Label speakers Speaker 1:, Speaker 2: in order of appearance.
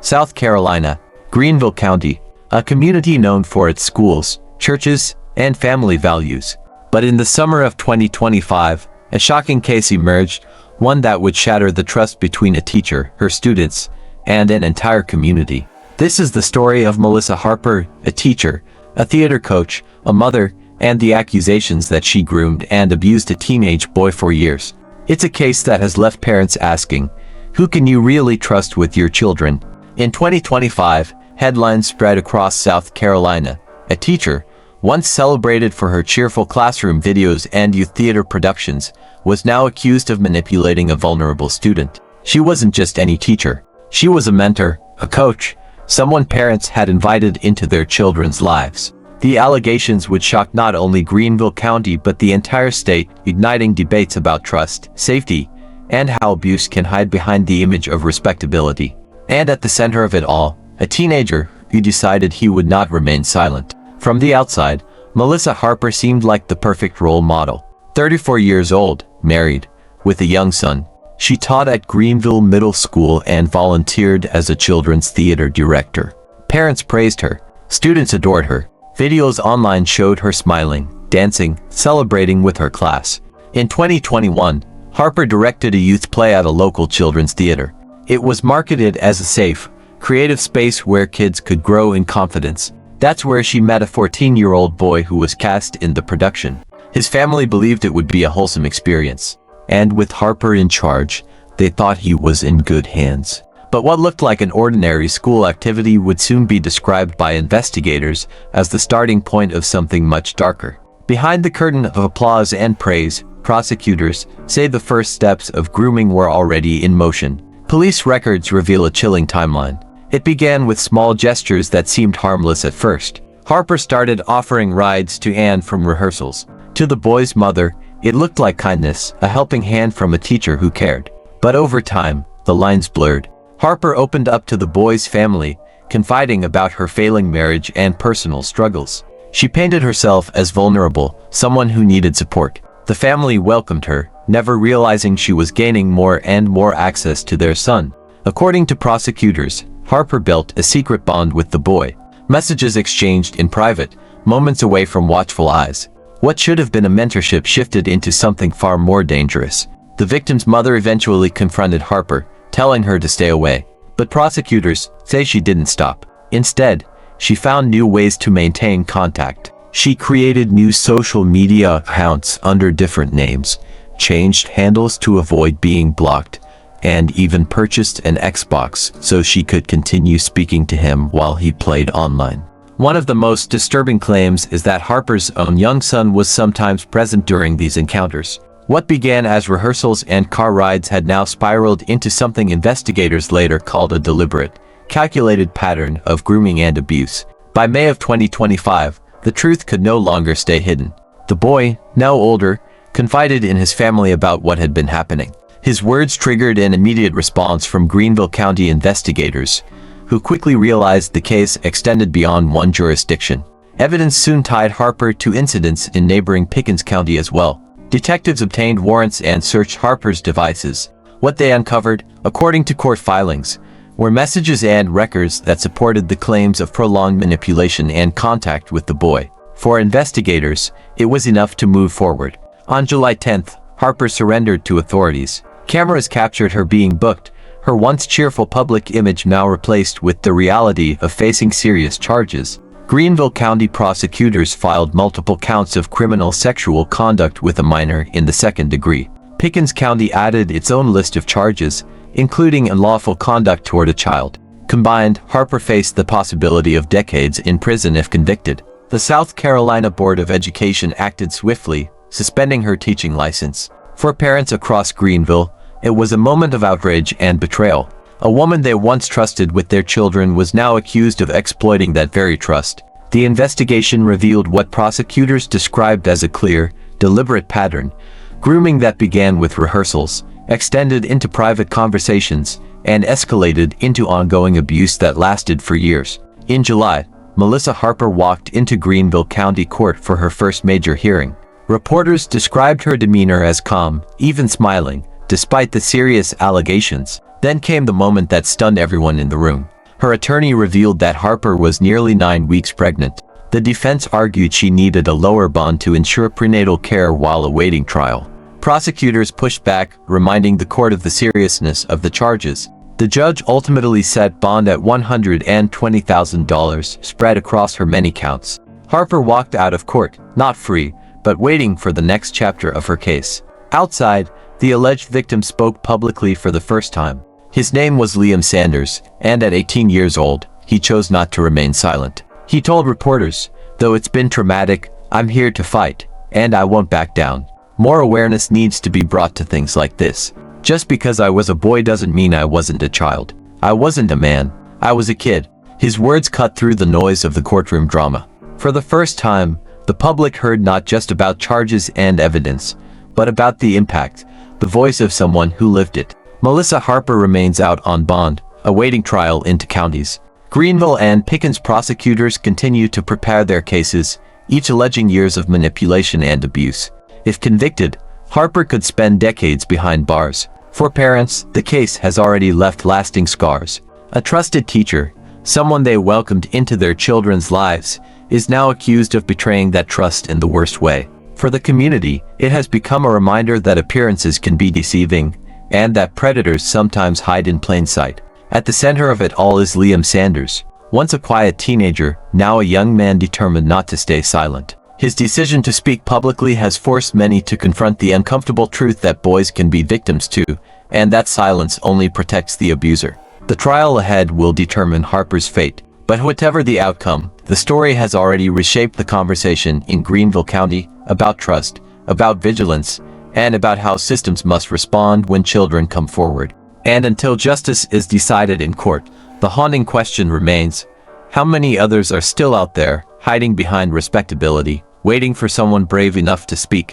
Speaker 1: South Carolina, Greenville County, a community known for its schools, churches, and family values. But in the summer of 2025, a shocking case emerged, one that would shatter the trust between a teacher, her students, and an entire community. This is the story of Melissa Harper, a teacher, a theater coach, a mother, and the accusations that she groomed and abused a teenage boy for years. It's a case that has left parents asking, who can you really trust with your children? In 2025, headlines spread across South Carolina. A teacher, once celebrated for her cheerful classroom videos and youth theater productions, was now accused of manipulating a vulnerable student. She wasn't just any teacher. She was a mentor, a coach, someone parents had invited into their children's lives. The allegations would shock not only Greenville County but the entire state, igniting debates about trust, safety, and how abuse can hide behind the image of respectability. And at the center of it all, a teenager who decided he would not remain silent. From the outside, Melissa Harper seemed like the perfect role model. 34 years old, married, with a young son. She taught at Greenville Middle School and volunteered as a children's theater director. Parents praised her. Students adored her. Videos online showed her smiling, dancing, celebrating with her class. In 2021, Harper directed a youth play at a local children's theater. It was marketed as a safe, creative space where kids could grow in confidence. That's where she met a 14-year-old boy who was cast in the production. His family believed it would be a wholesome experience. And with Harper in charge, they thought he was in good hands. But what looked like an ordinary school activity would soon be described by investigators as the starting point of something much darker. Behind the curtain of applause and praise, prosecutors say the first steps of grooming were already in motion. Police records reveal a chilling timeline. It began with small gestures that seemed harmless at first. Harper started offering rides to Anne from rehearsals. To the boy's mother, it looked like kindness, a helping hand from a teacher who cared. But over time, the lines blurred. Harper opened up to the boy's family, confiding about her failing marriage and personal struggles. She painted herself as vulnerable, someone who needed support. The family welcomed her, never realizing she was gaining more and more access to their son. According to prosecutors, Harper built a secret bond with the boy. Messages exchanged in private, moments away from watchful eyes. What should have been a mentorship shifted into something far more dangerous. The victim's mother eventually confronted Harper, telling her to stay away. But prosecutors say she didn't stop. Instead, she found new ways to maintain contact. She created new social media accounts under different names, changed handles to avoid being blocked, and even purchased an Xbox so she could continue speaking to him while he played online. One of the most disturbing claims is that Harper's own young son was sometimes present during these encounters. What began as rehearsals and car rides had now spiraled into something investigators later called a deliberate, calculated pattern of grooming and abuse. By May of 2025, the truth could no longer stay hidden. The boy, now older, confided in his family about what had been happening. His words triggered an immediate response from Greenville County investigators, who quickly realized the case extended beyond one jurisdiction. Evidence soon tied Harper to incidents in neighboring Pickens County as well. Detectives obtained warrants and searched Harper's devices. What they uncovered, according to court filings, were messages and records that supported the claims of prolonged manipulation and contact with the boy. For investigators, it was enough to move forward. On July 10th, Harper surrendered to authorities. Cameras captured her being booked, her once cheerful public image now replaced with the reality of facing serious charges. Greenville County prosecutors filed multiple counts of criminal sexual conduct with a minor in the second degree. Pickens County added its own list of charges, including unlawful conduct toward a child. Combined, Harper faced the possibility of decades in prison if convicted. The South Carolina Board of Education acted swiftly, suspending her teaching license. For parents across Greenville, it was a moment of outrage and betrayal. A woman they once trusted with their children was now accused of exploiting that very trust. The investigation revealed what prosecutors described as a clear, deliberate pattern, grooming that began with rehearsals, extended into private conversations, and escalated into ongoing abuse that lasted for years. In July, Melissa Harper walked into Greenville County Court for her first major hearing. Reporters described her demeanor as calm, even smiling, despite the serious allegations. Then came the moment that stunned everyone in the room. Her attorney revealed that Harper was nearly 9 weeks pregnant. The defense argued she needed a lower bond to ensure prenatal care while awaiting trial. Prosecutors pushed back, reminding the court of the seriousness of the charges. The judge ultimately set bond at $120,000, spread across her many counts. Harper walked out of court, not free, but waiting for the next chapter of her case. Outside, the alleged victim spoke publicly for the first time. His name was Liam Sanders, and at 18 years old, he chose not to remain silent. He told reporters, "Though it's been traumatic, I'm here to fight, and I won't back down." More awareness needs to be brought to things like this. Just because I was a boy doesn't mean I wasn't a child. I wasn't a man. I was a kid. His words cut through the noise of the courtroom drama. For the first time, the public heard not just about charges and evidence, but about the impact, the voice of someone who lived it. Melissa Harper remains out on bond, awaiting trial into counties. Greenville and Pickens prosecutors continue to prepare their cases, each alleging years of manipulation and abuse. If convicted, Harper could spend decades behind bars. For parents, the case has already left lasting scars. A trusted teacher, someone they welcomed into their children's lives, is now accused of betraying that trust in the worst way. For the community, it has become a reminder that appearances can be deceiving, and that predators sometimes hide in plain sight. At the center of it all is Liam Sanders, once a quiet teenager, now a young man determined not to stay silent. His decision to speak publicly has forced many to confront the uncomfortable truth that boys can be victims too, and that silence only protects the abuser. The trial ahead will determine Harper's fate, but whatever the outcome, the story has already reshaped the conversation in Greenville County about trust, about vigilance, and about how systems must respond when children come forward. And until justice is decided in court, the haunting question remains: how many others are still out there, hiding behind respectability, waiting for someone brave enough to speak?